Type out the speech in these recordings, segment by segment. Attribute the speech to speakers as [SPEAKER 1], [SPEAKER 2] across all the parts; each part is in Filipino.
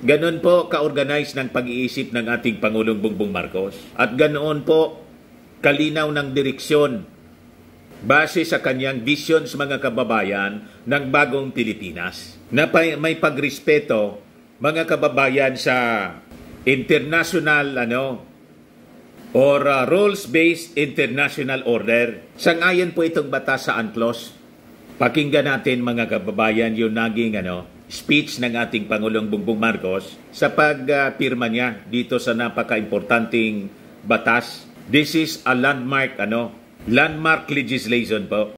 [SPEAKER 1] Ganon po ka-organize ng pag-iisip ng ating Pangulong Bongbong Marcos. At ganoon po kalinaw ng direksyon base sa kanyang vision sa mga kababayan ng bagong Pilipinas. Na may pagrespeto mga kababayan sa international or rules-based international order. Sangayon po itong batas sa UNCLOS. Pakinggan natin mga kababayan yung naging speech ng ating Pangulong Bongbong Marcos sa pagpirma niya dito sa napaka-importanting batas. This is a landmark legislation po.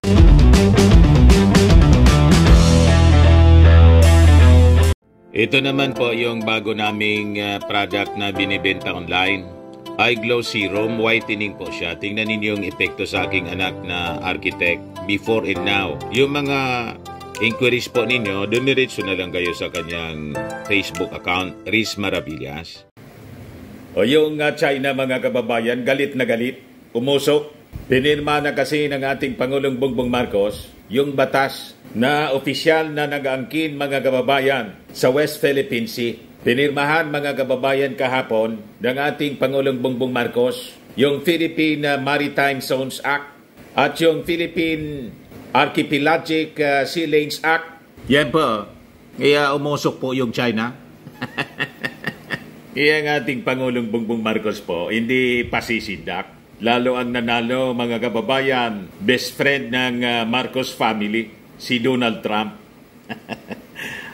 [SPEAKER 1] Ito naman po yung bago naming product na binibenta online. iGlow Serum, whitening po siya. Tingnan ninyo yung epekto sa aking anak na architect before and now. Yung mga inquiries po ninyo, dumiretso na lang kayo sa kanyang Facebook account, Riz Maravillas. O yung China mga kababayan, galit na galit, umusok. Pinirma na kasi ng ating Pangulong Bongbong Marcos yung batas na opisyal na nag-aangkin mga kababayan sa West Philippine Sea. Pinirmahan mga kababayan kahapon ng ating Pangulong Bongbong Marcos yung Philippine Maritime Zones Act at yung Philippine Archipelagic Sea Lanes Act. Yan po. Kaya umusok po yung China. Kaya ang ating Pangulong Bongbong Marcos po, hindi pasisindak. Lalo ang nanalo mga kababayan, best friend ng Marcos family, si Donald Trump.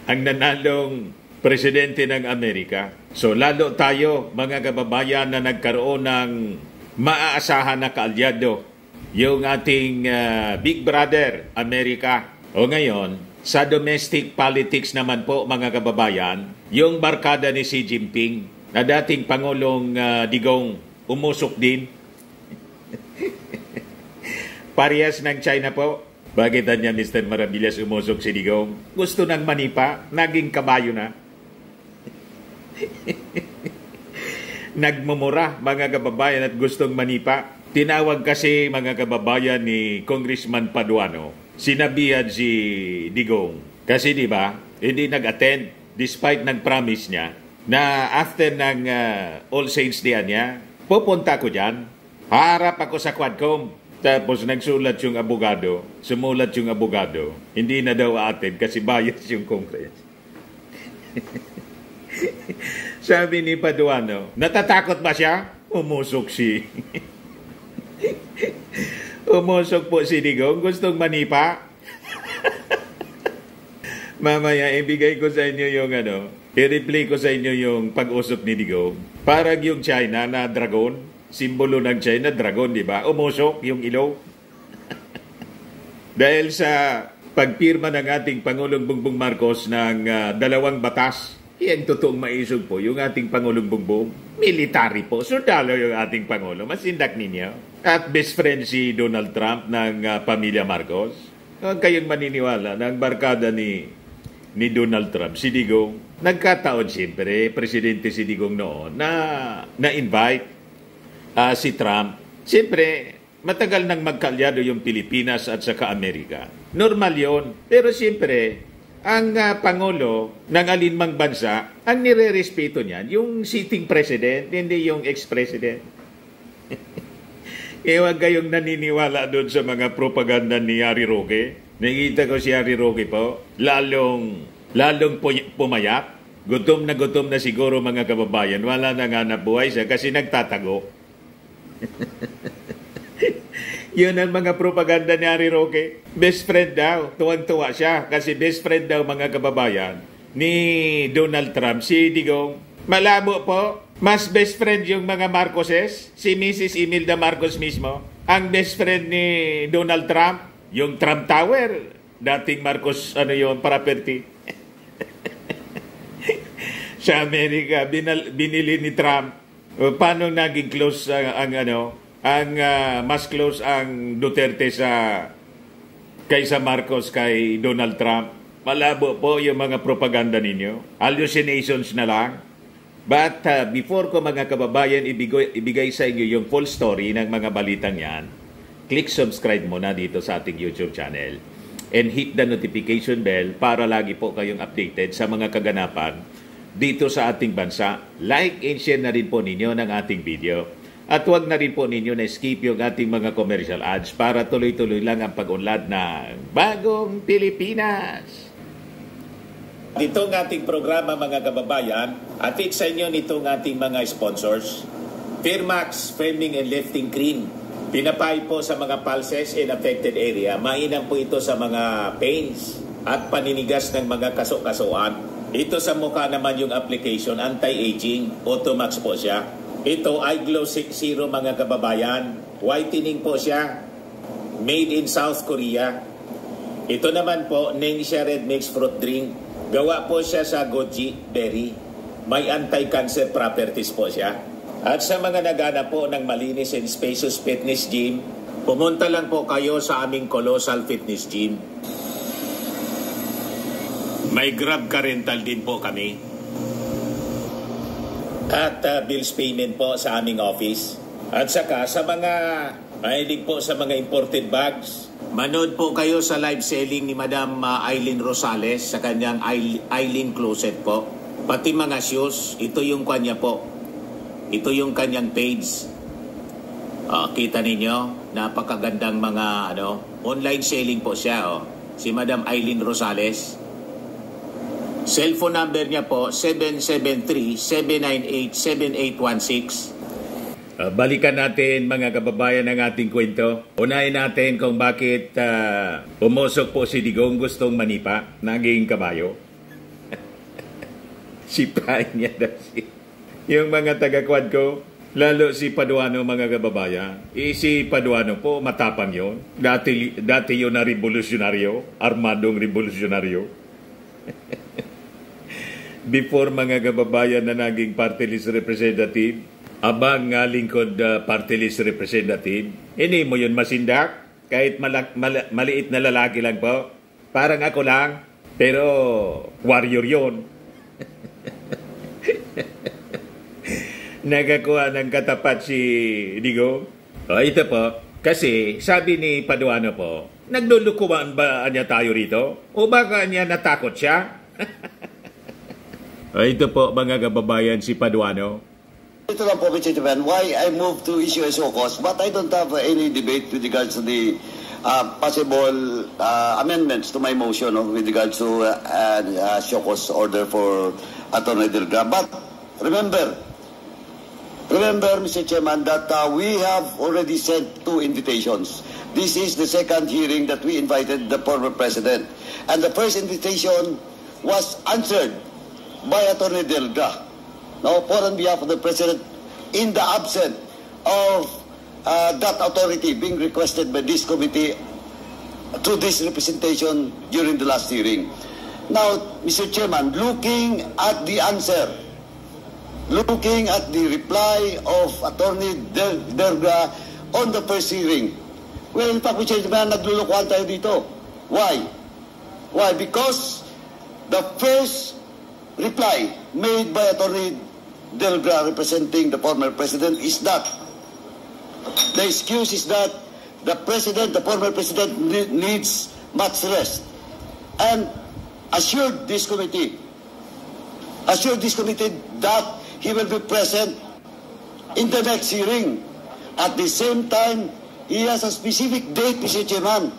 [SPEAKER 1] Ang nanalong presidente ng Amerika. So lalo tayo mga kababayan na nagkaroon ng maaasahan na kaalyado, yung ating Big Brother Amerika. O ngayon, sa domestic politics naman po mga kababayan, yung barkada ni Xi Jinping na dating Pangulong Digong umusok din. Parehas ng China po. Bakit niya Mr. Maravillas umusok si Digong? Gusto ng manipa, naging kabayo na. Nagmumura mga kababayan at gustong manipa. Tinawag kasi mga kababayan ni Congressman Paduano, sinabihan si Digong. Kasi di ba, hindi nag-attend despite ng promise niya na after ng All Saints Day niya, pupunta ko dyan, harap ako sa Quadcom. Tapos nagsulat yung abogado, sumulat yung abogado, hindi na daw attend kasi bias yung Congress. Sabi ni Paduano, natatakot ba siya? Umusok si. Umusok po si Digong, gustong manipa. Mamaya ibigay ko sa inyo yung i-replay ko sa inyo yung pag-usok ni Digong. Parang yung China na dragon. Simbolo ng China, dragon, di ba? Umusok yung ilaw. Dahil sa pagpirma ng ating Pangulong Bongbong Marcos ng dalawang batas, yan totoong maisog po, yung ating Pangulong Bongbong, military po. Sundalo yung ating Pangulo, masindak ninyo. At best friend si Donald Trump ng pamilya Marcos. Huwag kayong maniniwala na ang barkada ni Donald Trump, si Digong, nagkataon siyempre, presidente si Digong noon, na-invite si Trump. Siyempre, matagal nang magkalyado yung Pilipinas at saka Amerika. Normal yon. Pero siyempre, ang Pangulo ng alinmang bansa, ang nire-respeto niyan, yung sitting president, hindi yung ex-president. Huwag kayong naniniwala doon sa mga propaganda ni Harry Roque. Nakita ko si Harry Roque po, lalong pumayat. Gutom na siguro mga kababayan. Wala na nga nabuhay siya kasi nagtatago. Yun ang mga propaganda ni Harry Roque. Best friend daw. Tuwang-tuwa siya kasi best friend daw mga kababayan ni Donald Trump, si Digong. Malabo po. Mas best friend yung mga Marcoses. Si Mrs. Imelda Marcos mismo. Ang best friend ni Donald Trump, yung Trump Tower. Dating Marcos, property. Sa Amerika, binili ni Trump. Paano naging close mas close ang Duterte kaysa Marcos kay Donald Trump? Malabo po yung mga propaganda ninyo. Hallucinations na lang. But before ko mga kababayan ibigay sa inyo yung full story ng mga balitang yan, click subscribe muna dito sa ating YouTube channel and hit the notification bell para lagi po kayong updated sa mga kaganapan dito sa ating bansa. Like and share na rin po ninyo ng ating video. At huwag na rin po ninyo na skip yung ating mga commercial ads para tuloy-tuloy lang ang pag-unlad ng Bagong Pilipinas. Itong ating programa mga kababayan, atid sa inyo nitong ating mga sponsors. Firmax Firming and Lifting Cream. Pinapay po sa mga pulses in affected area. Mainam po ito sa mga pains at paninigas ng mga kaso-kasuan. Ito sa mukha naman yung application, anti-aging, Automax po siya. Ito ay Glow Zero mga kababayan. Whitening po siya. Made in South Korea. Ito naman po, Ningxia Red Mix Fruit Drink. Gawa po siya sa goji berry. May anti-cancer properties po siya. At sa mga naghanap po ng malinis and spacious fitness gym, pumunta lang po kayo sa aming Colossal Fitness Gym. May Grab car rental din po kami. At bills payment po sa aming office. At saka sa mga mahilig po sa mga imported bags, manood po kayo sa live selling ni Madam Aileen Rosales sa kanyang Aileen Closet po. Pati mga shoes, ito yung kanya po. Ito yung kanyang page. Kita ninyo, napakagandang mga online selling po siya. Si Madam Aileen Rosales. Cellphone number niya po, 773-798-7816. Balikan natin mga kababayan ng ating kwento. Unahin natin kung bakit pumusok po si Digong gustong manipa, naging kabayo. Sipain niya daw yung mga taga-quad ko, lalo si Paduano mga kababayan. Si Paduano po, matapang yun. Dati yun na revolusyonaryo, armadong revolusyonaryo. Before mga kababayan na naging party list representative, abang nga lingkod party list representative, hindi mo yun masindak, kahit maliit na lalaki lang po. Parang ako lang, pero warrior yun. Nagakuha ng katapat si Digo. Ito po, kasi sabi ni Paduano po, naglulukuan ba niya tayo rito? O baka niya natakot siya? Ito po mga kababayan si Paduano.
[SPEAKER 2] Ito lang po, Mr. Chairman, why I moved to issue a show cause, but I don't have any debate with regards to the possible amendments to my motion with regards to show cause order for Attorney Delga. But remember, Mr. Chairman, that we have already sent 2 invitations. This is the second hearing that we invited the former president. And the first invitation was answered by Attorney Delga. Now, for on behalf of the President, in the absence of that authority being requested by this committee through this representation during the last hearing. Now, Mr. Chairman, looking at the answer, looking at the reply of Attorney Delga on the first hearing, well, in fact, Mr. Chairman, naglulukuhan tayo dito. Why? Why? Because the first reply made by Attorney Delga representing the former president is that the excuse is that the former president needs much rest, and assured this committee that he will be present in the next hearing. At the same time, he has a specific date, Mr. Chairman,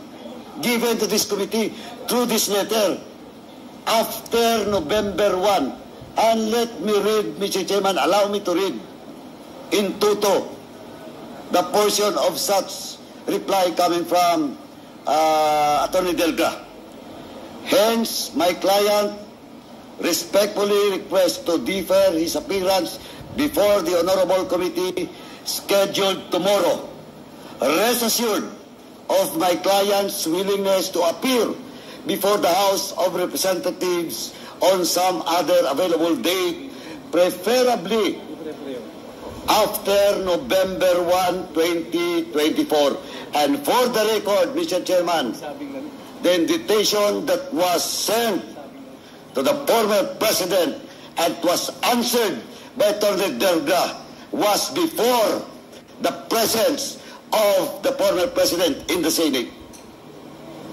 [SPEAKER 2] given to this committee through this letter, after November 1. And let me read, Mr. Chairman, allow me to read in toto the portion of such reply coming from Attorney Delga. Hence, my client respectfully requests to defer his appearance before the Honorable Committee scheduled tomorrow. Rest assured of my client's willingness to appear before the House of Representatives on some other available date, preferably after November 1, 2024. And for the record, Mr. Chairman, the invitation that was sent to the former president and was answered by Attorney Delga was before the presence of the former president in the Senate.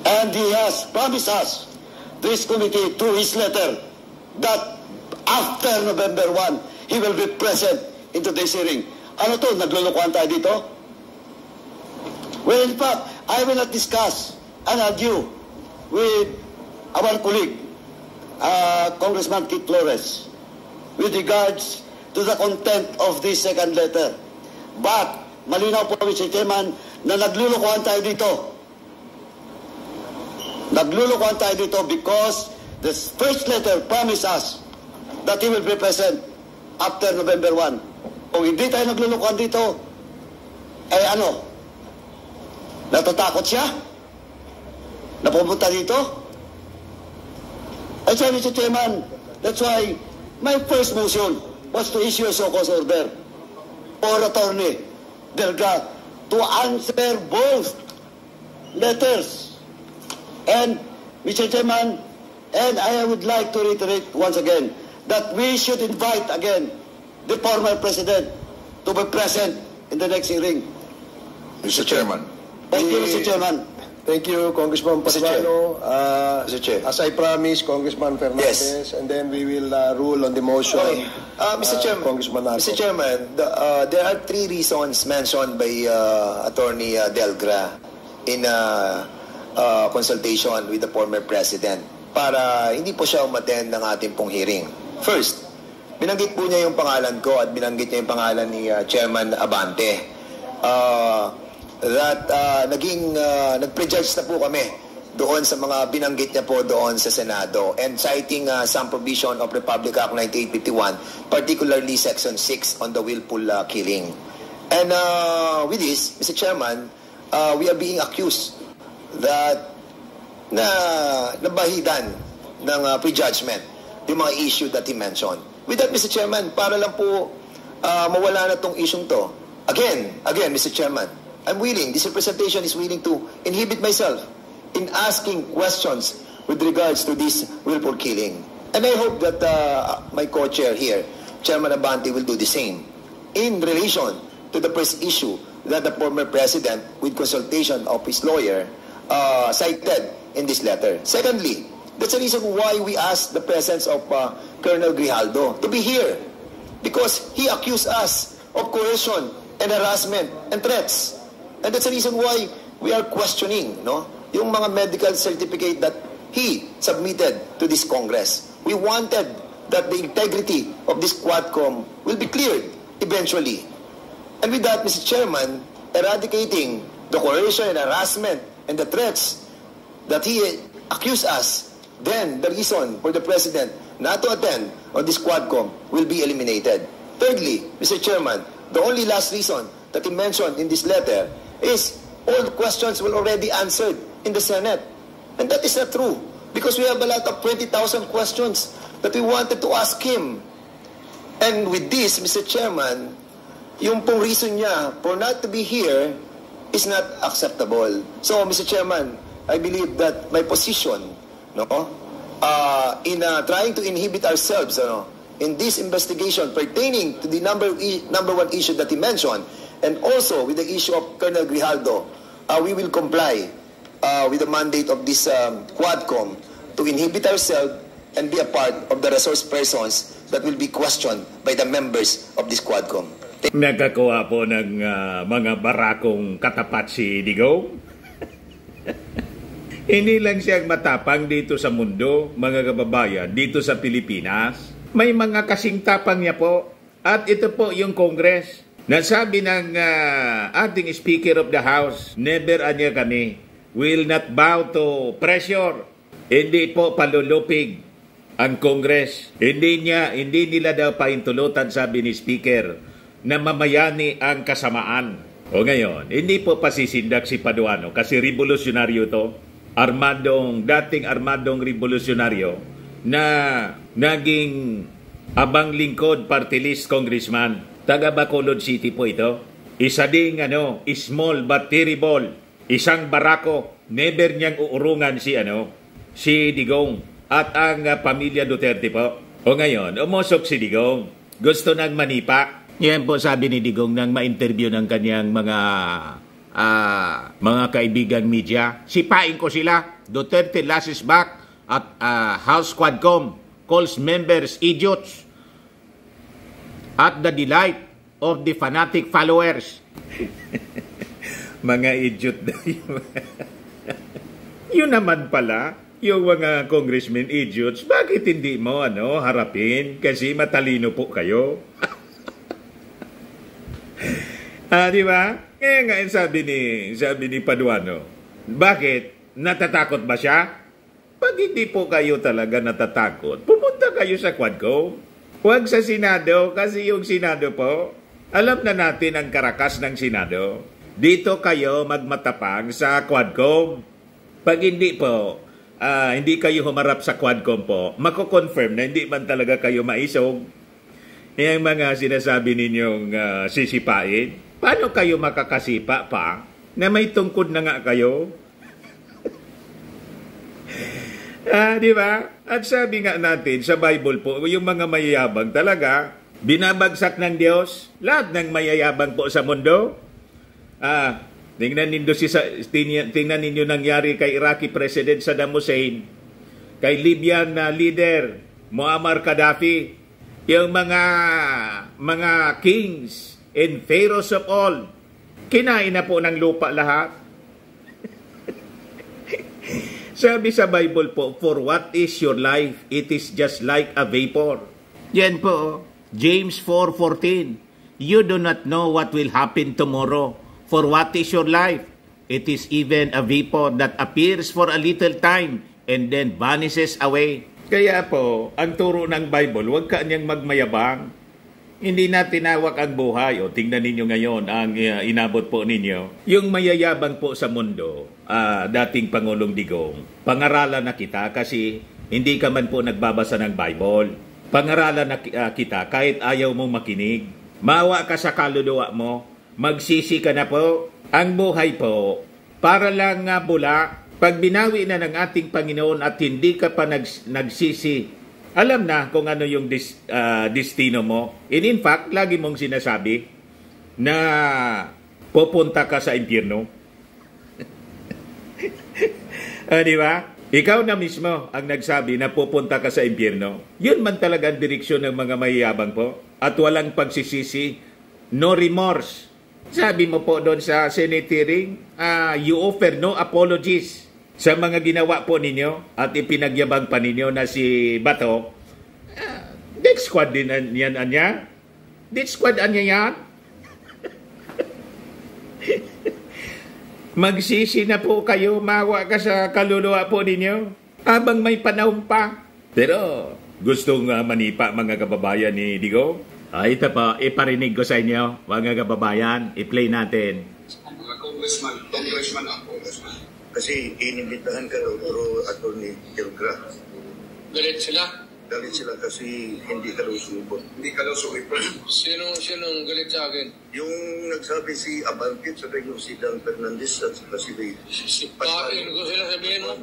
[SPEAKER 2] And he has promised us, this committee, through his letter, that after November 1, he will be present in today's hearing. Ano to? Naglulukuhan tayo dito? Well, in fact, I will not discuss and argue with our colleague, Congressman Kit Flores, with regards to the content of this second letter. But, malinaw po, Mr. Chairman, na naglulukuhan tayo dito. Naglulukuhan tayo dito because the first letter promised us that he will be present after November 1. Kung hindi tayo naglulukuhan dito, eh ano? Natatakot siya? Na pumunta dito? At so, Mr. Chairman, that's why my first motion was to issue a so-called order for Attorney Delga to answer both letters. And, Mr. Chairman, and I would like to reiterate once again that we should invite again the former President to be present in the next hearing.
[SPEAKER 3] Mr. Chairman.
[SPEAKER 2] Thank you, Mr. Chairman.
[SPEAKER 4] Thank you, Congressman
[SPEAKER 3] Mr. Chair.
[SPEAKER 4] Paduano.
[SPEAKER 3] Mr. Chair.
[SPEAKER 4] As I promised, Congressman Fernandez,
[SPEAKER 3] Yes.
[SPEAKER 4] and then we will rule on the motion.
[SPEAKER 3] Okay. Mr. Chairman,
[SPEAKER 4] Congressman Arco.
[SPEAKER 3] Mr. Chairman, there are 3 reasons mentioned by Attorney Delgra in consultation with the former President para hindi po siya umattend ng ating pong hearing. First, binanggit po niya yung pangalan ko at binanggit niya yung pangalan ni Chairman Abante. Nag-prejudge na po kami doon sa mga binanggit niya po doon sa Senado and citing some provision of Republic Act 1951, particularly Section 6 on the willful killing. And with this, Mr. Chairman, we are being accused that nabahidan ng prejudgment yung mga issue that he mentioned. With that, Mr. Chairman, para lang po mawala na tong issue to. Again, Mr. Chairman, I'm willing, this representation is willing to inhibit myself in asking questions with regards to this willful killing. And I hope that my co-chair here, Chairman Abante, will do the same in relation to the first issue that the former President, with consultation of his lawyer, cited in this letter. Secondly, that's the reason why we asked the presence of Colonel Grijaldo to be here, because he accused us of coercion and harassment and threats. And that's the reason why we are questioning, yung mga medical certificate that he submitted to this Congress. We wanted that the integrity of this Quadcom will be cleared eventually. And with that, Mr. Chairman, eradicating the coercion and harassment and the threats that he accused us, then the reason for the President not to attend on this Quadcom will be eliminated. Thirdly, Mr. Chairman, the only last reason that he mentioned in this letter is all the questions were already answered in the Senate. And that is not true, because we have a lot of 20,000 questions that we wanted to ask him. And with this, Mr. Chairman, yung pong reason niya for not to be here is not acceptable. So, Mr. Chairman, I believe that my position, in trying to inhibit ourselves, in this investigation pertaining to the number 1 issue that he mentioned, and also with the issue of Colonel Grijaldo, we will comply with the mandate of this Quadcom to inhibit ourselves and be a part of the resource persons that will be questioned by the members of this Quadcom.
[SPEAKER 1] Nagkakuha po ng mga barakong katapat si Digong. Hindi lang siyang matapang dito sa mundo, mga kababayan, dito sa Pilipinas. May mga kasing tapang niya po. At ito po yung Congress. Nasabi ng ating Speaker of the House, never anya kami, will not bow to pressure. Hindi po palulupig ang Congress. Hindi nila daw paintulutan, sabi ni Speaker, na mamayani ang kasamaan. O ngayon, hindi po pasisindak si Paduano kasi revolusyonaryo to. Dating armadong revolusyonaryo na naging abang lingkod party list congressman. Taga Bacolod City po ito. Isa ding small but terrible. Isang barako. Never niyang uurungan si Digong at ang pamilya Duterte po. O ngayon, umusok si Digong. Gusto nang manipa. Yan po sabi ni Digong nang ma-interview ng kanyang mga kaibigang media. Sipain ko sila. Duterte last is back at House Quadcom. calls members idiots at the delight of the fanatic followers. Mga idiot daw yun. Yun naman pala, yung mga congressmen idiots, bakit hindi mo harapin? Kasi matalino po kayo. Di ba? Kaya nga sabi ni Paduano, bakit? Natatakot ba siya? Pag hindi po kayo talaga natatakot, pumunta kayo sa Quadcom. Huwag sa Senado, kasi yung Senado po, alam na natin ang karakas ng Senado. Dito kayo magmatapang sa Quadcom. Pag hindi po, hindi kayo humarap sa Quadcom po, mako-confirm na hindi man talaga kayo maisog. Yung mga sinasabi ninyong sisipain, paano kayo makakasipa pa na may tungkod na nga kayo? Di ba? At sabi nga natin sa Bible po, yung mga mayayabang talaga, binabagsak ng Diyos, lahat ng mayayabang po sa mundo. Tingnan ninyo nangyari kay Iraqi President Saddam Hussein, kay Libyan na leader Muammar Gaddafi, yung mga kings and pharaohs of all, kinain na po ng lupa lahat. Sabi sa Bible po, for what is your life? It is just like a vapor. Yan po, James 4:14. You do not know what will happen tomorrow. For what is your life? It is even a vapor that appears for a little time and then vanishes away. Kaya po, ang turo ng Bible, huwag ka niyang magmayabang. Hindi na tinawag ang buhay. O tingnan ninyo ngayon ang inabot po ninyo. Yung mayayabang po sa mundo, dating Pangulong Digong, pangaralan na kita kasi hindi ka man po nagbabasa ng Bible. Pangaralan na kita kahit ayaw mong makinig. Maawa ka sa kaluluwa mo. Magsisi ka na po. Ang buhay po, para lang bula. Pag binawi na ng ating Panginoon at hindi ka pa nagsisi, alam na kung ano yung destino mo. And in fact, lagi mong sinasabi na pupunta ka sa impyerno. Di ba? Ikaw na mismo ang nagsabi na pupunta ka sa impyerno. Yun man talaga ang direksyon ng mga mayayabang po. At walang pagsisisi, no remorse. Sabi mo po doon sa Senate hearing, you offer no apologies sa mga ginawa po ninyo at ipinagyabang pa ninyo na si Bato. Death squad din yan anya. Death squad anya yan. Magsisi na po kayo, mawa ka sa kaluluwa po ninyo habang may panahon pa. Pero gustong manipa mga kababayan ni Digo? Ito po, iparinig ko sa inyo, mga kababayan, i-play natin.
[SPEAKER 5] Mga congressman ako. Kasi inimbitahan ka daw, pero Atty. Kilgra.
[SPEAKER 6] Galit sila?
[SPEAKER 5] Galit sila kasi hindi ka daw sumipot.
[SPEAKER 6] Hindi ka daw sumipot? Sinong galit sa akin?
[SPEAKER 5] Yung nagsabi si Abante, sabi yung si Dan Fernandez at saka si Ray.
[SPEAKER 6] Sipain ko sila, sabihin mo.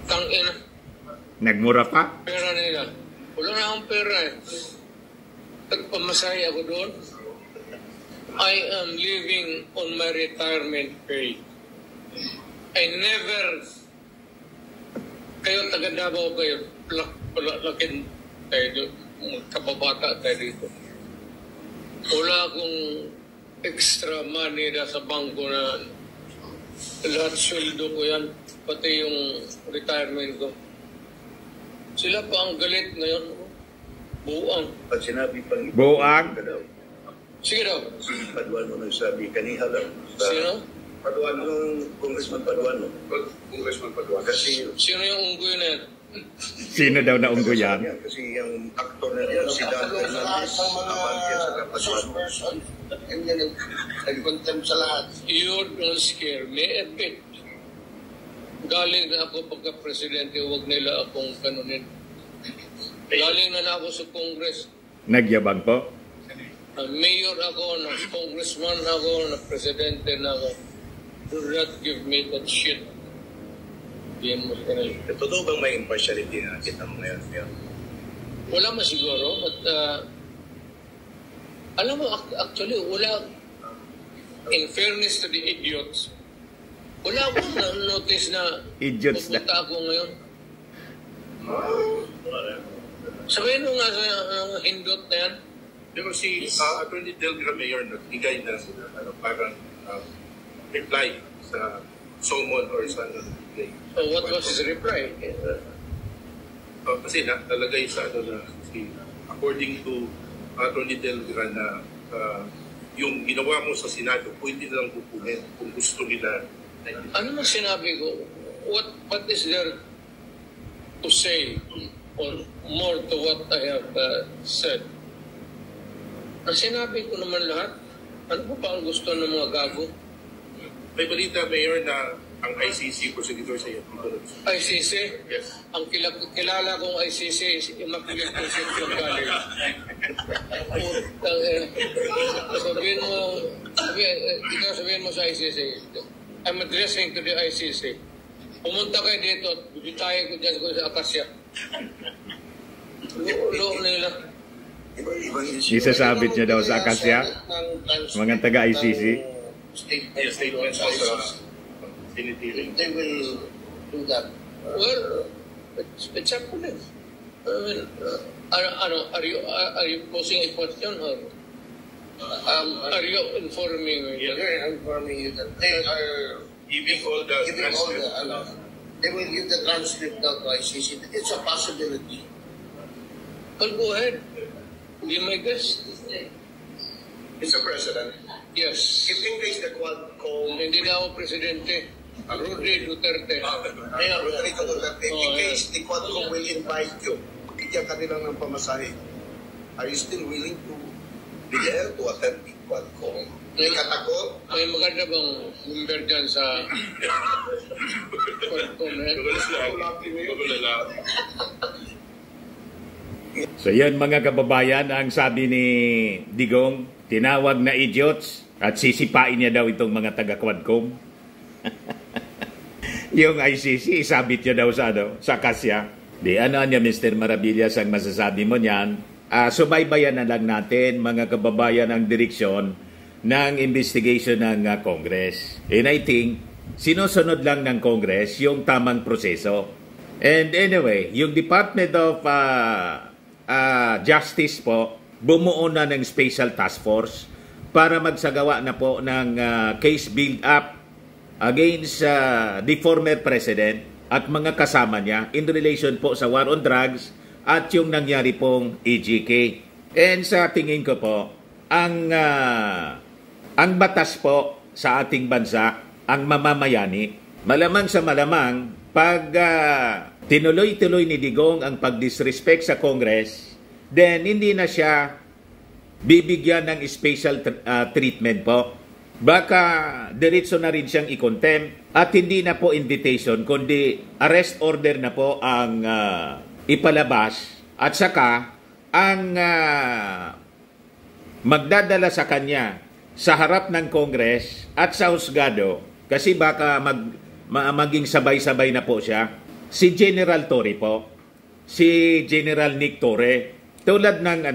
[SPEAKER 6] Tangina.
[SPEAKER 1] Nagmura pa?
[SPEAKER 6] Pera nila. Wala na akong pera eh. Nagpamasahe ako doon. I am living on my retirement pay. I never, kayo taga Davao kayo, lakin tayo, kababata tayo dito. Wala akong extra money na sa bangko na lahat sweldo ko yan, pati yung retirement ko. Sila pa ang galit ngayon. Buang.
[SPEAKER 5] At sinabi pang
[SPEAKER 1] Buang?
[SPEAKER 6] Sige daw.
[SPEAKER 5] Si Paduano nagsabi, kaniha lang.
[SPEAKER 6] Sino?
[SPEAKER 5] Paduano, Congressman Paduano.
[SPEAKER 6] Congressman Paduano.
[SPEAKER 5] Kasi,
[SPEAKER 6] sino yung unggoy na yan?
[SPEAKER 1] Sino daw na unggoy yan?
[SPEAKER 5] Kasi yung aktor na yan, si Dan Fernandez, Abante at saka Paduano.
[SPEAKER 6] Nagkontempt sa lahat. You don't scare me a bit. Galing na ako pagka-presidente, huwag nila akong kanunin. Galing na ako sa Congress.
[SPEAKER 1] Nagyabang po?
[SPEAKER 6] Mayor ako, congressman ako, presidente na ako. Do not give me that shit. Diyan mo sa kanila.
[SPEAKER 5] Totoo bang may impartiality na nakita mo ngayon?
[SPEAKER 6] Wala man siguro, but alam mo, actually, wala, in fairness to the idiots, wala akong na-notice na
[SPEAKER 1] idiots
[SPEAKER 6] pupunta ako ngayon. Sabihin mo nga sa hindot na yan.
[SPEAKER 5] Pero si Attorney Delgra Mayor nagbigay na parang reply sa summon or sa
[SPEAKER 6] So what was his reply?
[SPEAKER 5] Kasi nakalagay sa according to Attorney Delgra na yung ginawa mo sa Senado, pwede nilang kukunin kung gusto nila.
[SPEAKER 6] Ano na sinabi ko? What is there to say or more to what I have said? Ang sinabi ko naman lahat. Ano pa ang gusto ng mga gago?
[SPEAKER 5] May balita, Mayor, na ang ICC prosecutor sa iyo.
[SPEAKER 6] ICC?
[SPEAKER 5] Yes.
[SPEAKER 6] Ang kilala kong ICC is Immaculate Conception College. Sabihin mo sa ICC, I'm addressing to the ICC. Pumunta kayo dito at bibitayin ko dyan sa Akasya. Loob nila.
[SPEAKER 1] Isasabit niya daw sa Akasya, mga taga-ICC.
[SPEAKER 5] Statements sa sinitiling.
[SPEAKER 6] They will do that. Well, it's up to them. Are you posing a question or are you informing me?
[SPEAKER 7] They're informing you that they are
[SPEAKER 5] Giving all the transcript.
[SPEAKER 7] they will give the transcript out to ICC. It's a possibility.
[SPEAKER 6] Well, go ahead. Be my guest.
[SPEAKER 5] Mr. President,
[SPEAKER 6] Yes.
[SPEAKER 5] if in case the Quadcom,
[SPEAKER 6] Hindi na ako presidente. Rudy Duterte.
[SPEAKER 5] Mayor Rodrigo Duterte,
[SPEAKER 6] Oh,
[SPEAKER 5] in
[SPEAKER 6] yeah.
[SPEAKER 5] case the Quadcom will invite you, bigyan ka nila ng pamasahe, are you still willing to be there to attend the Quadcom? May katakot?
[SPEAKER 6] May maganda bang number dyan sa
[SPEAKER 1] So yan mga kababayan, ang sabi ni Digong, tinawag na idiots at sisipain niya daw itong mga taga-Quadcom. Yung ICC, isabit niya daw sa Akasya. Di ano niya, Mr. Maravillas, ang masasabi mo niyan. Subaybayan na lang natin, mga kababayan, ang direksyon ng investigation ng Congress. And I think, sinusunod lang ng Congress yung tamang proseso. And anyway, yung Department of Justice po, bumuo na ng Special Task Force para magsagawa na po ng case build-up against the former President at mga kasama niya in relation po sa war on drugs at yung nangyari pong EGK. And sa tingin ko po, ang batas po sa ating bansa, ang mamamayani, malamang sa malamang, pag tinuloy-tuloy ni Digong ang pag-disrespect sa Congress, then hindi na siya bibigyan ng special treatment po. Baka diretso na rin siyang i-contempt at hindi na po invitation, kundi arrest order na po ang ipalabas at saka ang magdadala sa kanya sa harap ng Congress at sa husgado, kasi baka maging sabay-sabay na po siya, si General Torre po, si General Nick Torre, tulad ng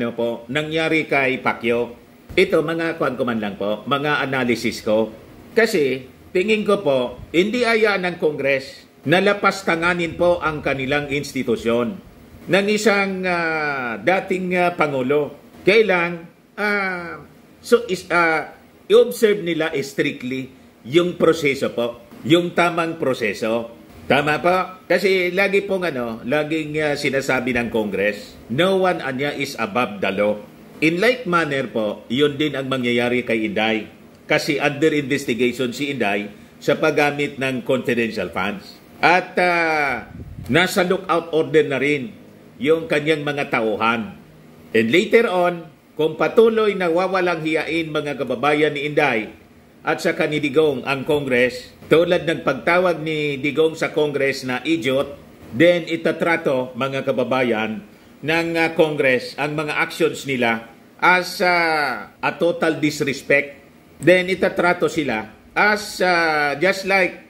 [SPEAKER 1] nangyari kay Pacquiao. Ito, mga kuwan ko man lang po, mga analysis ko. Kasi, tingin ko po, hindi aya ng Congress na lapastanganin po ang kanilang institusyon ng isang dating Pangulo. Kailang, i-observe nila strictly yung proseso po, yung tamang proseso. Tama po? Kasi lagi pong laging sinasabi ng Congress, no one is above the law. In like manner po, yun din ang mangyayari kay Inday. Kasi under investigation si Inday sa paggamit ng confidential funds. At nasa lookout order na rin yung kanyang mga tauhan. And later on, kung patuloy na wawalang hiyain mga kababayan ni Inday at sa ni Digong ang Congress, tulad ng pagtawag ni Digong sa Congress na idiot, then itatrato mga kababayan ng Congress ang mga actions nila as a total disrespect. Then itatrato sila as just like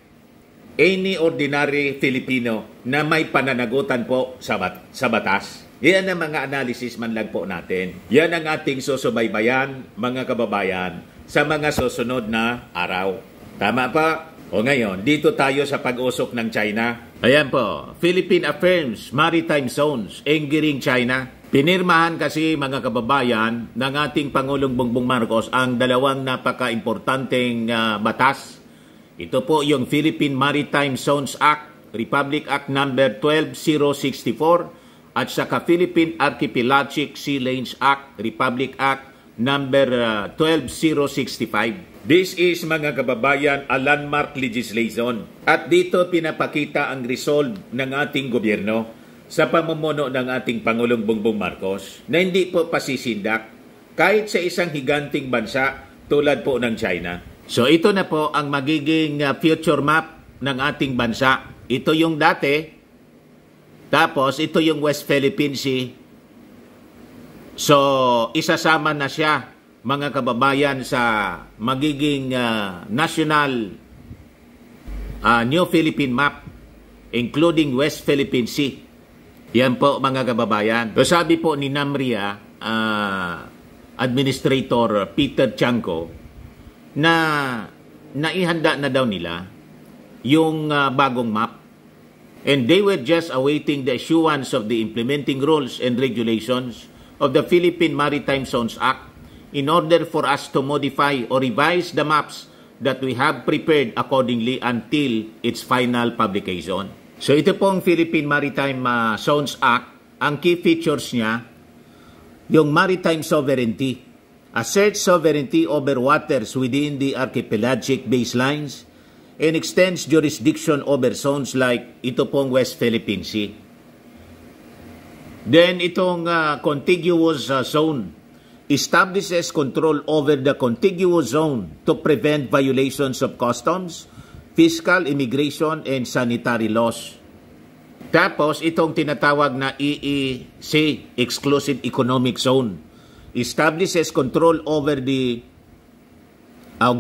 [SPEAKER 1] any ordinary Filipino na may pananagutan po sa batas. Yan ang mga analysis man lang po natin. Yan ang ating susubaybayan, mga kababayan, sa mga susunod na araw. Tama pa? O ngayon, dito tayo sa pag-usok ng China. Ayan po, Philippine affirms maritime zones, angering China. Pinirmahan kasi mga kababayan ng ating Pangulong Bongbong Marcos ang dalawang napaka-importanteng batas. Ito po yung Philippine Maritime Zones Act, Republic Act number 12064 at saka Philippine Archipelagic Sea Lanes Act, Republic Act number 12065. This is, mga kababayan, a landmark legislation. At dito pinapakita ang resolve ng ating gobyerno sa pamumuno ng ating Pangulong Bongbong Marcos na hindi po pasisindak kahit sa isang higanting bansa tulad po ng China. So ito na po ang magiging future map ng ating bansa. Ito yung dati, tapos ito yung West Philippine Sea. So isasama na siya, mga kababayan, sa magiging national New Philippine Map, including West Philippine Sea. Yan po, mga kababayan. So sabi po ni NAMRIA Administrator Peter Chanco na naihanda na daw nila yung bagong map. And they were just awaiting the issuance of the implementing rules and regulations of the Philippine Maritime Zones Act in order for us to modify or revise the maps that we have prepared accordingly until its final publication. So ito pong Philippine Maritime Zones Act, ang key features niya, yung maritime sovereignty, asserts sovereignty over waters within the archipelagic baselines, and extends jurisdiction over zones like ito pong West Philippine Sea. Then itong contiguous zone, establishes control over the contiguous zone to prevent violations of customs, fiscal, immigration, and sanitary laws. Tapos, itong tinatawag na EEZ, Exclusive Economic Zone, establishes control over the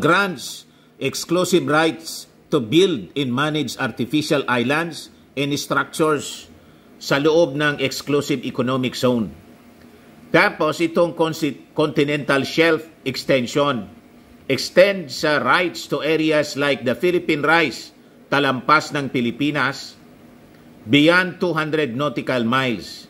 [SPEAKER 1] grants exclusive rights to build and manage artificial islands and structures sa loob ng Exclusive Economic Zone. Tapos itong Continental Shelf Extension extends rights to areas like the Philippine Rice, talampas ng Pilipinas, beyond 200 nautical miles.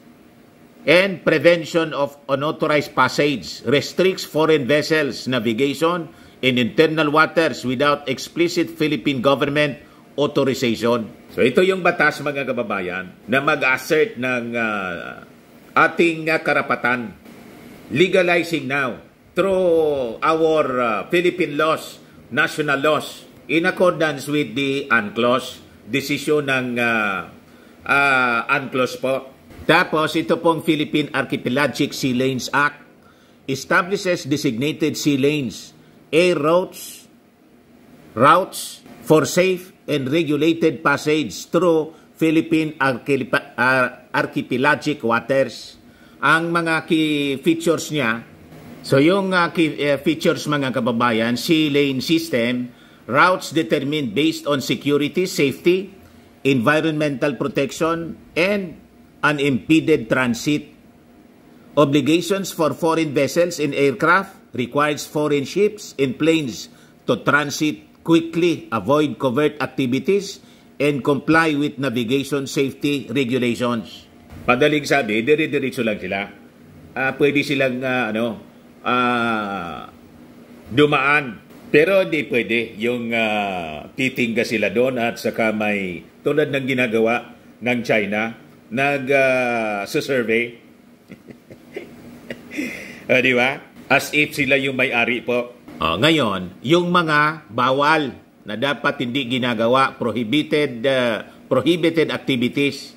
[SPEAKER 1] And prevention of unauthorized passage restricts foreign vessels navigation in internal waters without explicit Philippine government authorization. So ito yung batas, mga kababayan, na mag-assert ng ating karapatan, legalizing now through our Philippine laws, national laws, in accordance with the UNCLOS, decision ng UNCLOS po. Tapos ito pong Philippine Archipelagic Sea Lanes Act establishes designated sea lanes, air routes for safe and regulated passage through Philippine archipelagic waters. Ang mga key features niya, so yung key features, mga kababayan, sea lane system, routes determined based on security, safety, environmental protection, and unimpeded transit. Obligations for foreign vessels and aircraft requires foreign ships and planes to transit quickly, avoid covert activities, and comply with navigation safety regulations. Padaling sabi, dire-diretso lang sila. Pwede silang dumaan. Pero hindi pwede yung titingga sila doon at saka may tulad ng ginagawa ng China, nag-survey. Di ba? As if sila yung may-ari po. Ngayon, yung mga bawal na dapat hindi ginagawa, prohibited activities,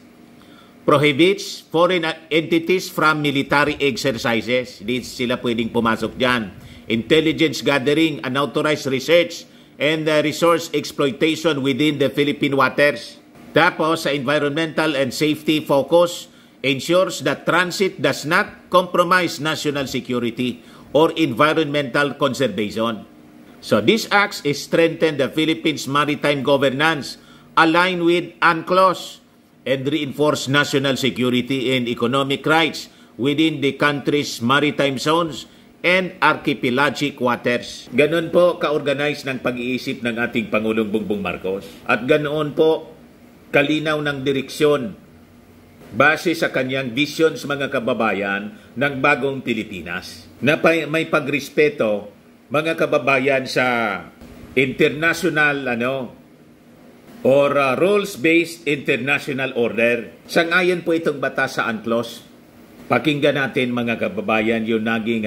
[SPEAKER 1] prohibits foreign entities from military exercises. Hindi sila pwedeng pumasok dyan. Intelligence gathering, unauthorized research, and resource exploitation within the Philippine waters. Tapos, sa environmental and safety focus, ensures that transit does not compromise national security or environmental conservation. So, these acts strengthen the Philippines' maritime governance, align with UNCLOS, and reinforce national security and economic rights within the country's maritime zones, and archipelagic waters. Ganon po ka-organize ng pag-iisip ng ating Pangulong Bongbong Marcos. At ganoon po kalinaw ng direksyon base sa kanyang vision sa mga kababayan ng bagong Pilipinas. Na may pagrespeto mga kababayan sa international or rules-based international order. Sangayon po itong batas sa UNCLOS. Pakinggan natin mga kababayan yung naging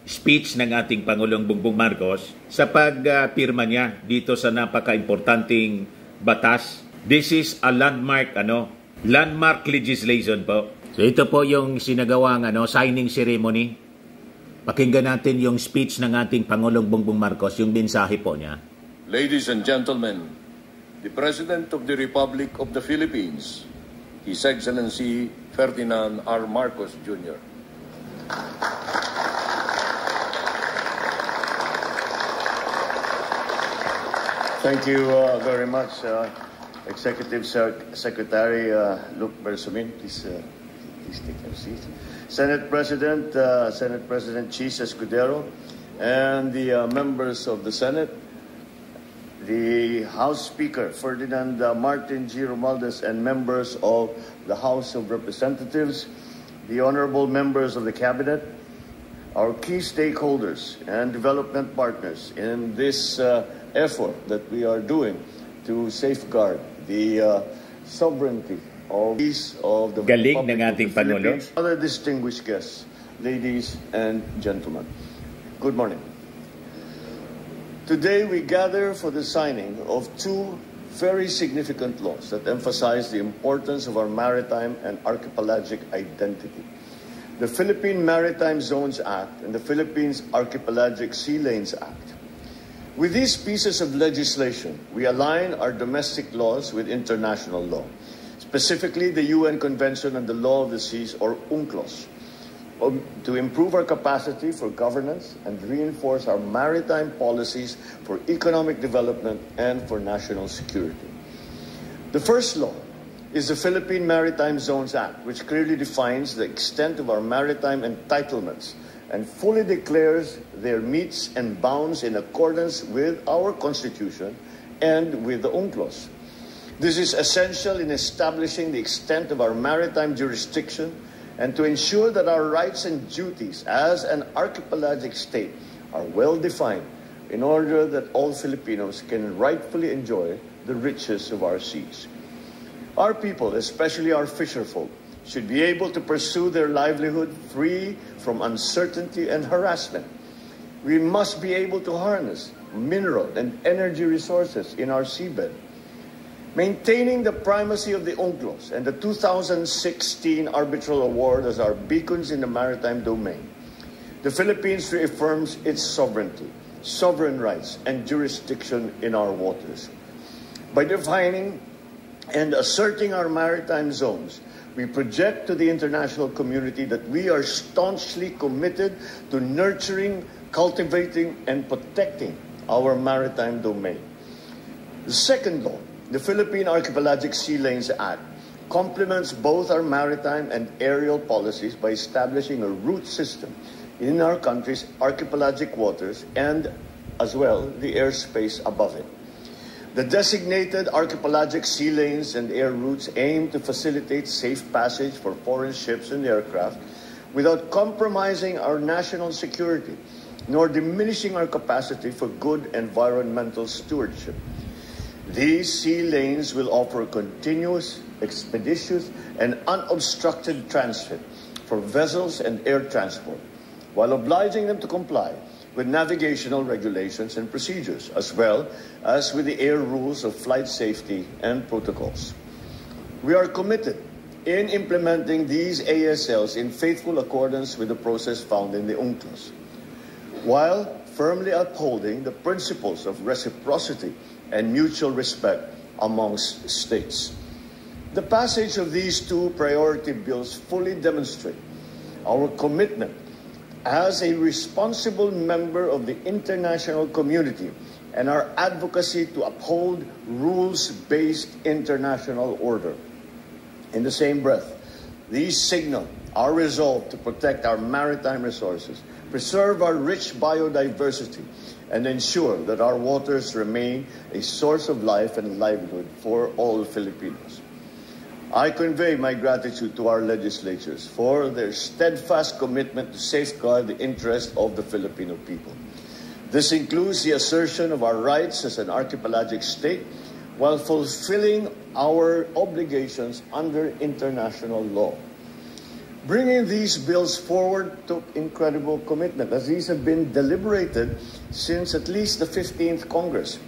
[SPEAKER 1] speech ng ating Pangulong Bongbong Marcos sa pagpirma niya dito sa napaka-importanting batas. This is a landmark landmark legislation po. So ito po yung sinagawang signing ceremony. Pakinggan natin yung speech ng ating Pangulong Bongbong Marcos, yung mensahe po niya.
[SPEAKER 8] Ladies and gentlemen, the President of the Republic of the Philippines, His Excellency Ferdinand R. Marcos Jr.
[SPEAKER 4] Thank you very much, Executive Secretary Luke Bersamin. Please take your seat. Senate President Chis Escudero, and the members of the Senate, the House Speaker Ferdinand Martin G. Romualdez, and members of the House of Representatives, the honorable members of the Cabinet, our key stakeholders and development partners in this effort that we are doing to safeguard the sovereignty of the
[SPEAKER 1] Galing ng ating Pangulo.
[SPEAKER 4] Other distinguished guests, ladies and gentlemen, good morning. Today we gather for the signing of two very significant laws that emphasize the importance of our maritime and archipelagic identity. The Philippine Maritime Zones Act and the Philippines Archipelagic Sea Lanes Act. With these pieces of legislation, we align our domestic laws with international law, specifically the UN Convention on the Law of the Seas, or UNCLOS, to improve our capacity for governance and reinforce our maritime policies for economic development and for national security. The first law is the Philippine Maritime Zones Act, which clearly defines the extent of our maritime entitlements and fully declares their metes and bounds in accordance with our Constitution and with the UNCLOS. This is essential in establishing the extent of our maritime jurisdiction and to ensure that our rights and duties as an archipelagic state are well defined in order that all Filipinos can rightfully enjoy the riches of our seas. Our people, especially our fisherfolk, should be able to pursue their livelihood free from uncertainty and harassment. We must be able to harness mineral and energy resources in our seabed. Maintaining the primacy of the UNCLOS and the 2016 arbitral award as our beacons in the maritime domain, the Philippines reaffirms its sovereignty, sovereign rights, and jurisdiction in our waters. By defining and asserting our maritime zones, we project to the international community that we are staunchly committed to nurturing, cultivating, and protecting our maritime domain. The second law, the Philippine Archipelagic Sea Lanes Act, complements both our maritime and aerial policies by establishing a route system in our country's archipelagic waters and, as well, the airspace above it. The designated archipelagic sea lanes and air routes aim to facilitate safe passage for foreign ships and aircraft without compromising our national security, nor diminishing our capacity for good environmental stewardship. These sea lanes will offer continuous, expeditious, and unobstructed transit for vessels and air transport, while obliging them to comply with navigational regulations and procedures, as well as with the air rules of flight safety and protocols. We are committed in implementing these ASLs in faithful accordance with the process found in the UNCLOS, while firmly upholding the principles of reciprocity and mutual respect amongst states. The passage of these two priority bills fully demonstrate our commitment as a responsible member of the international community and our advocacy to uphold rules-based international order. In the same breath, these signal our resolve to protect our maritime resources, preserve our rich biodiversity, and ensure that our waters remain a source of life and livelihood for all Filipinos. I convey my gratitude to our legislatures for their steadfast commitment to safeguard the interests of the Filipino people. This includes the assertion of our rights as an archipelagic state while fulfilling our obligations under international law. Bringing these bills forward took incredible commitment, as these have been deliberated since at least the 15th Congress.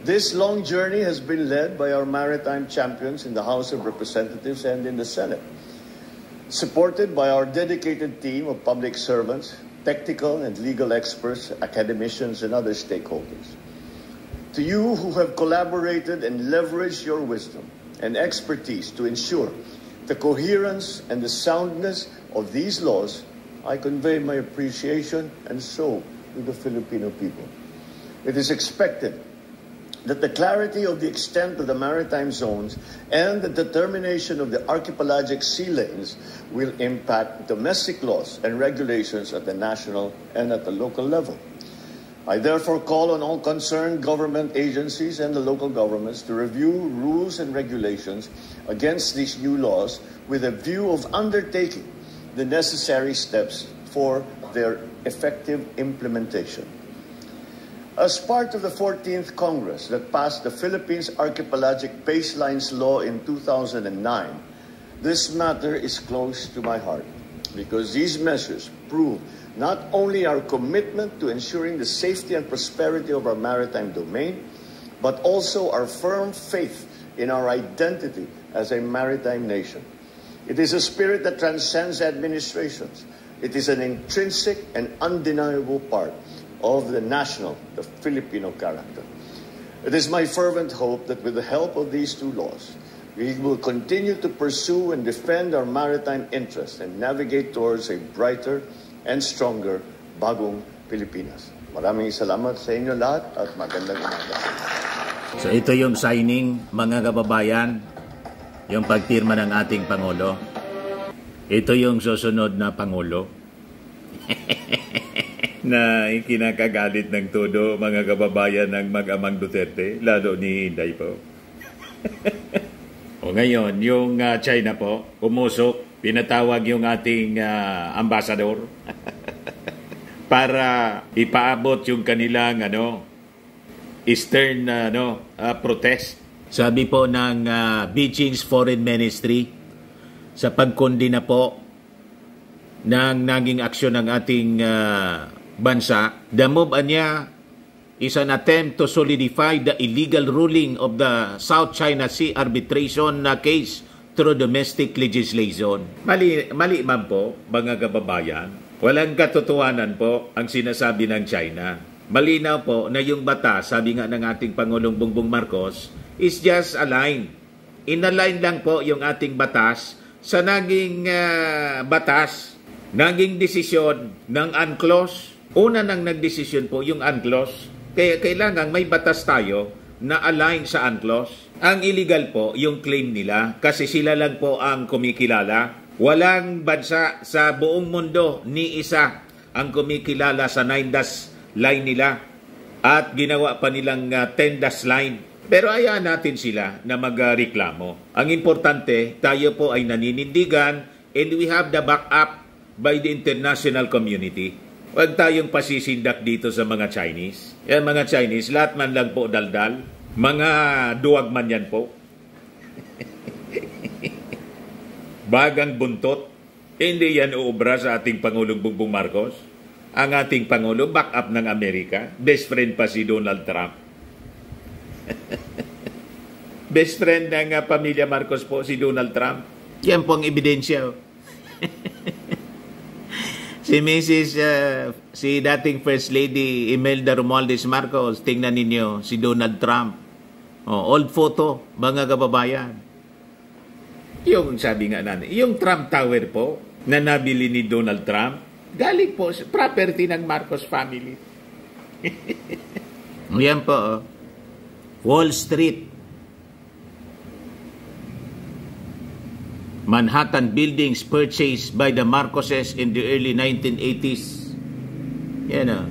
[SPEAKER 4] This long journey has been led by our maritime champions in the House of Representatives and in the Senate, supported by our dedicated team of public servants, technical and legal experts, academicians, and other stakeholders. To you who have collaborated and leveraged your wisdom and expertise to ensure the coherence and the soundness of these laws, I convey my appreciation, and so do the Filipino people. It is expected that the clarity of the extent of the maritime zones and the determination of the archipelagic sea lanes will impact domestic laws and regulations at the national and at the local level. I therefore call on all concerned government agencies and the local governments to review rules and regulations against these new laws with a view of undertaking the necessary steps for their effective implementation. As part of the 14th Congress that passed the Philippines Archipelagic Baselines Law in 2009, this matter is close to my heart because these measures prove not only our commitment to ensuring the safety and prosperity of our maritime domain, but also our firm faith in our identity as a maritime nation. It is a spirit that transcends administrations. It is an intrinsic and undeniable part of the Filipino character. It is my fervent hope that with the help of these two laws, we will continue to pursue and defend our maritime interests and navigate towards a brighter and stronger bagong Pilipinas. Maraming salamat sa inyo lahat at magandang umaga.
[SPEAKER 1] So ito yung signing, mga kababayan, yung pagpirma ng ating Pangulo. Ito yung susunod na Pangulo. Na ikinakagalit ng todo, mga kababayan ng mag-amang Duterte, lalo ni Inday po. O ngayon, yung China po, umusok, pinatawag yung ating ambasador para ipaabot yung kanilang Eastern protest. Sabi po ng Beijing's Foreign Ministry sa pagkondena po ng naging aksyon ng ating bansa, the move niya is an attempt to solidify the illegal ruling of the South China Sea arbitration case through domestic legislation. Mali man po, mga kababayan. Walang katotohanan po ang sinasabi ng China. Malinaw po na yung batas, sabi nga ng ating Pangulong Bongbong Marcos, is just aligned. Inalign lang po yung ating batas sa naging batas, naging desisyon ng UNCLOS. Una nang nagdesisyon po yung UNCLOS. Kaya kailangan may batas tayo na align sa UNCLOS. Ang illegal po yung claim nila kasi sila lang po ang kumikilala. Walang bansa sa buong mundo ni isa ang kumikilala sa 9-dash line nila at ginawa pa nilang 10-dash line. Pero ayaw natin sila na magreklamo. Ang importante, tayo po ay naninindigan and we have the backup by the international community. Huwag tayong pasisindak dito sa mga Chinese. Yan mga Chinese, lahat man lang po daldal. Mga duwag man yan po. Bagang buntot. Hindi yan uubra sa ating Pangulong Bongbong Marcos. Ang ating Pangulo, backup ng Amerika. Best friend pa si Donald Trump. Best friend ng pamilya Marcos po si Donald Trump. Yan po ang ebidensya. Si dating First Lady Imelda Romualdez Marcos, tingnan ninyo, si Donald Trump. Old photo, mga kababayan. Yung sabi nga natin, yung Trump Tower po, na nabili ni Donald Trump, galing po sa property ng Marcos family. Yan po, Wall Street. Manhattan buildings purchased by the Marcoses in the early 1980s. Yan o.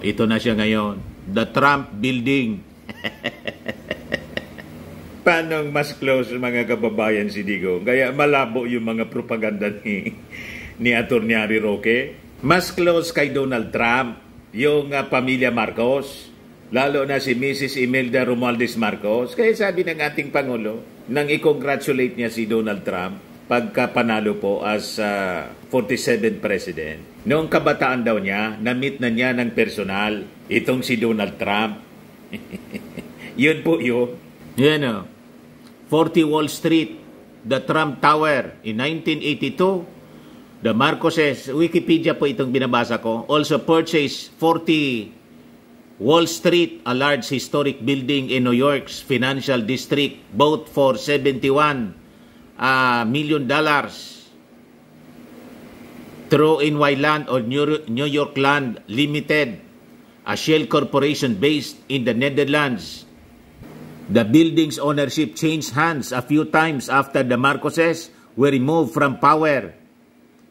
[SPEAKER 1] Ito na siya ngayon. The Trump Building. Paano mas close mga kababayan si Digong? Kaya malabo yung mga propaganda ni Atty. Harry Roque. Mas close kay Donald Trump yung pamilya Marcos. Lalo na si Mrs. Imelda Romualdez Marcos. Kaya sabi ng ating Pangulo, nang i-congratulate niya si Donald Trump pagkapanalo po as 47th President. Noong kabataan daw niya, na-meet na niya ng personal itong si Donald Trump. Yun po yun. Yan o. 40 Wall Street, the Trump Tower in 1982. The Marcoses, Wikipedia po itong binabasa ko, also purchased 40 Wall Street, a large historic building in New York's financial district, both for $71 million. Through NY Land or New York Land Limited, a shell corporation based in the Netherlands. The building's ownership changed hands a few times after the Marcoses were removed from power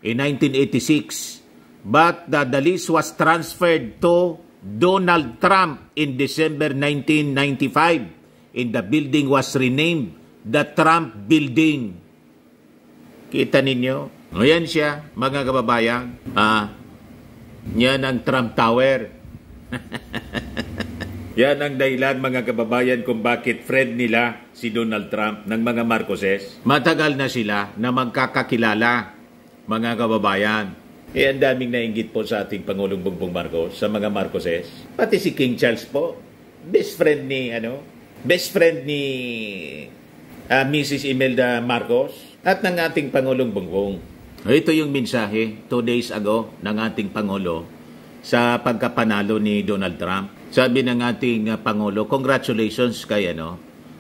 [SPEAKER 1] in 1986. But the lease was transferred to Donald Trump in December 1995, and the building was renamed the Trump Building. Kita ninyo? Ayan siya, mga kababayan. Yan ang Trump Tower. Yan ang dahilan, mga kababayan, kung bakit friend nila si Donald Trump ng mga Marcoses. Matagal na sila na magkakakilala, mga kababayan. Ang daming nainggit po sa ating Pangulong Bongbong Marcos, sa mga Marcoses. Pati si King Charles po, best friend ni Mrs. Imelda Marcos at ng ating Pangulong Bongbong. Ito yung mensahe 2 days ago ng ating Pangulo sa pagkapanalo ni Donald Trump. Sabi ng ating Pangulo, congratulations kay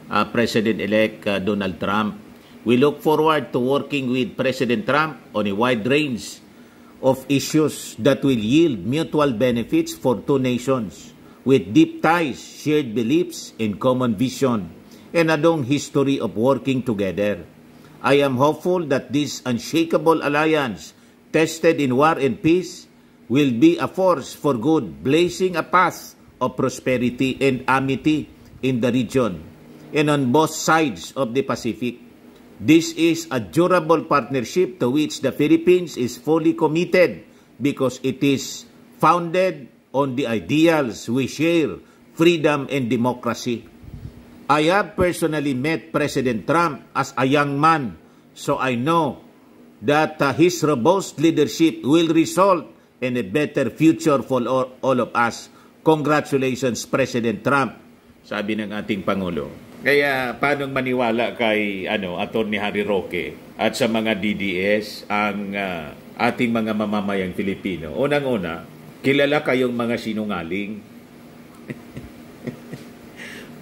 [SPEAKER 1] President-elect Donald Trump. We look forward to working with President Trump on a wide range of issues that will yield mutual benefits for two nations with deep ties, shared beliefs, and common vision, and a long history of working together. I am hopeful that this unshakable alliance, tested in war and peace, will be a force for good, blazing a path of prosperity and amity in the region and on both sides of the Pacific. This is a durable partnership to which the Philippines is fully committed because it is founded on the ideals we share, freedom and democracy. I have personally met President Trump as a young man, so I know that his robust leadership will result in a better future for all of us. Congratulations, President Trump, sabi ng ating Pangulo. Kaya paano maniwala kay Atty. Harry Roque at sa mga DDS ang ating mga mamamayang Pilipino? Unang-una, kilala kayong mga sinungaling.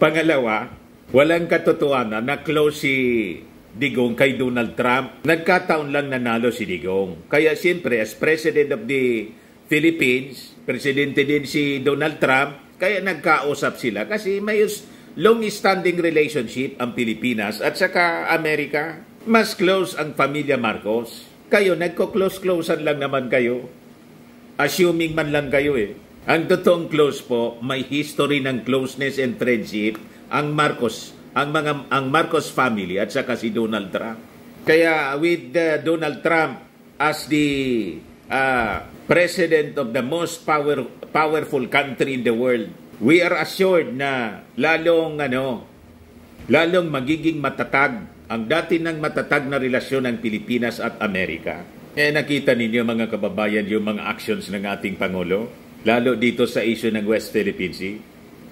[SPEAKER 1] Pangalawa, walang katotohanan na close si Digong kay Donald Trump. Nagkataon lang nanalo si Digong. Kaya siyempre, as President of the Philippines, presidente din si Donald Trump, kaya nagkausap sila kasi may long-standing relationship ang Pilipinas at saka Amerika. Mas close ang pamilya Marcos. Kayo, nagko-close-closean lang naman kayo. Assuming man lang kayo eh. Ang totoong close po, may history ng closeness and friendship ang Marcos family at saka si Donald Trump. Kaya with Donald Trump as the president of the most powerful country in the world, we are assured na lalong magiging matatag ang dati ng matatag na relasyon ng Pilipinas at Amerika. Nakita ninyo mga kababayan yung mga actions ng ating Pangulo, lalo dito sa issue ng West Philippine Sea.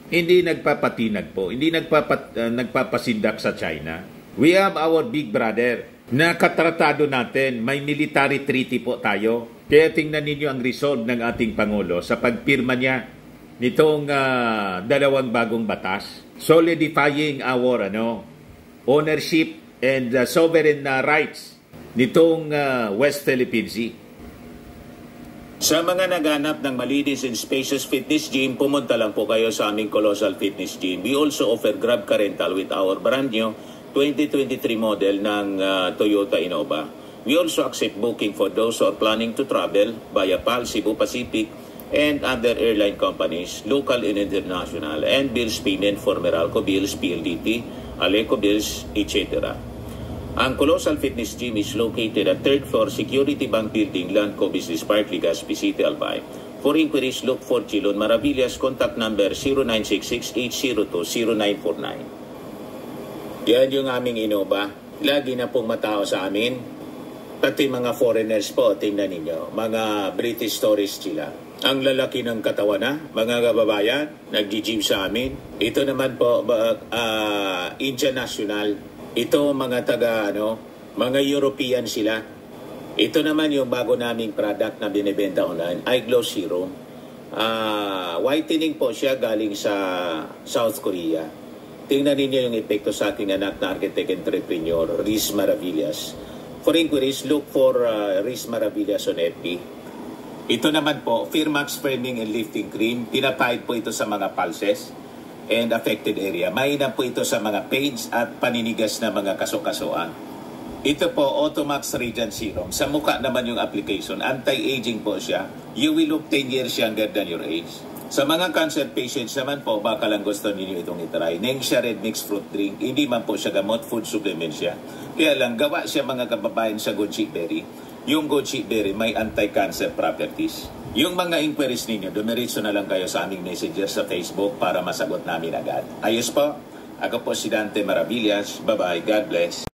[SPEAKER 1] Hindi nagpapatinag po, hindi nagpapasindak sa China. We have our big brother na katratado natin, may military treaty po tayo. Kaya tingnan ninyo ang resolve ng ating Pangulo sa pagpirma niya nitong dalawang bagong batas, solidifying our ownership and sovereign rights nitong West Philippine Sea. Sa mga naghanap ng malinis and spacious fitness gym, pumunta lang po kayo sa aming Colossal Fitness Gym. We also offer Grab Car Rental with our brand new 2023 model ng Toyota Innova. We also accept booking for those who are planning to travel via PAL, Cebu Pacific, and other airline companies, local and international, and bills payment for Meralco Bills, PLDT, Aleco Bills, etc. Ang Colossal Fitness Gym is located at 3rd floor Security Bank Building, Landco Business Park, Legazpi City, Albay. For inquiries, look for Chilon Maravillas. Contact number 0966-802-0949. Yan yung aming Innova. Lagi na pong matao sa amin. Pati mga foreigners po, tingnan ninyo. Mga British tourists sila. Ang lalaki ng katawan na, mga kababayan, nag-gym sa amin. Ito naman po, Indian National. Ito mga mga European sila. Ito naman yung bago naming product na binibenta online, iGlow Serum. Whitening po siya galing sa South Korea. Tingnan ninyo yung epekto sa aking anak na architect entrepreneur, Riz Maravillas. For inquiries, look for Riz Maravillas on FB. Ito naman po, Firmax Firming and Lifting Cream. Pinapahid po ito sa mga pulses and affected area. Mainam po ito sa mga pains at paninigas na mga kasukasuan. Ito po, Automax Radiant Serum. Sa mukha naman yung application. Anti-aging po siya. You will look 10 years younger than your age. Sa mga cancer patients naman po, baka lang gusto ninyo itong itry. Nengxia Red Mixed Fruit Drink. Hindi man po siya gamot, food supplement siya. Kaya lang, gawa siya mga kababayan sa goji berry. Yung goji berry may anti-cancer properties. Yung mga inquiries ninyo, dumiritso na lang kayo sa aming messenger sa Facebook para masagot namin agad. Ayos po. Ako po si Dante Maravillas. Bye-bye. God bless.